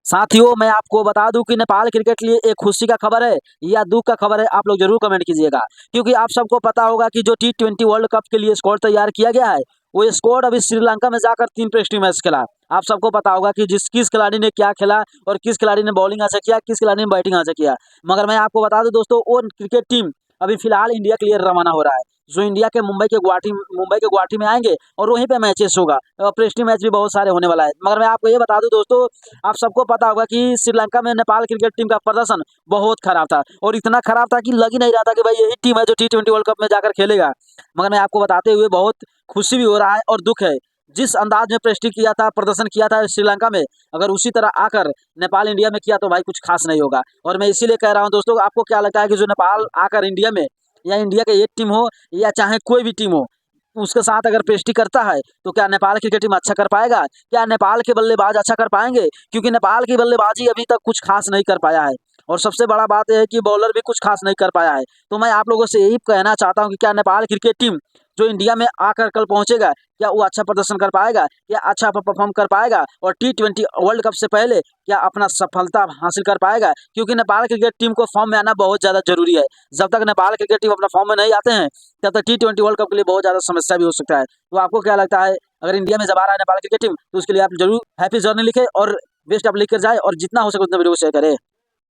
साथियों, मैं आपको बता दूं कि नेपाल क्रिकेट लिए एक खुशी का खबर है या दुख का खबर है, आप लोग जरूर कमेंट कीजिएगा। क्योंकि आप सबको पता होगा कि जो T20 वर्ल्ड कप के लिए स्क्वाड तैयार किया गया है, वो स्क्वाड अभी श्रीलंका में जाकर 3 टेस्ट मैच खेला। आप सबको पता होगा कि किस खिलाड़ी ने क्या खेला और किस खिलाड़ी ने बॉलिंग अच्छा किया, किस खिलाड़ी ने बैटिंग अच्छा किया। मगर मैं आपको बता दूं दोस्तों, वो क्रिकेट टीम अभी फिलहाल इंडिया के लिए रवाना हो रहा है, जो इंडिया के मुंबई के गुवाहाटी में आएंगे और वहीं पे मैचेस होगा। टेस्ट मैच भी बहुत सारे होने वाला है। मगर मैं आपको ये बता दूं दोस्तों, आप सबको पता होगा कि श्रीलंका में नेपाल क्रिकेट टीम का प्रदर्शन बहुत खराब था, और इतना खराब था कि लग ही नहीं रहा था कि भाई यही टीम है जो T20 वर्ल्ड कप में जाकर खेलेगा। मगर मैं आपको बताते हुए बहुत खुशी भी हो रहा है और दुख है। जिस अंदाज में प्रेस्टी किया था, प्रदर्शन किया था श्रीलंका में, अगर उसी तरह आकर नेपाल इंडिया में किया तो भाई कुछ खास नहीं होगा। और मैं इसीलिए कह रहा हूं दोस्तों, आपको क्या लगता है कि जो नेपाल आकर इंडिया में, या इंडिया के एक टीम हो या चाहे कोई भी टीम हो, उसके साथ अगर पेस्टी करता है तो क्या नेपाल क्रिकेट टीम अच्छा कर पाएगा? क्या नेपाल के बल्लेबाज अच्छा कर पाएंगे? क्योंकि नेपाल की बल्लेबाजी अभी तक कुछ खास नहीं कर पाया है, और सबसे बड़ा बात यह है कि बॉलर भी कुछ खास नहीं कर पाया है। तो मैं आप लोगों से यही कहना चाहता हूं कि क्या नेपाल क्रिकेट टीम जो इंडिया में आकर कल पहुंचेगा, क्या वो अच्छा प्रदर्शन कर पाएगा, या अच्छा परफॉर्म कर पाएगा, और T20 वर्ल्ड कप से पहले क्या अपना सफलता हासिल कर पाएगा? क्योंकि नेपाल क्रिकेट टीम को फॉर्म में आना बहुत ज़्यादा जरूरी है। जब तक नेपाल क्रिकेट टीम अपना फॉर्म में नहीं आते हैं, तब तक T20 वर्ल्ड कप के लिए बहुत ज़्यादा समस्या भी हो सकता है। तो आपको क्या लगता है, अगर इंडिया में जब आ रहा है नेपाल क्रिकेट टीम, तो उसके लिए आप जरूर हैप्पी जर्नी लिखें और बेस्ट आप लिख कर जाए, और जितना हो सके उतना वीडियो को शेयर करें।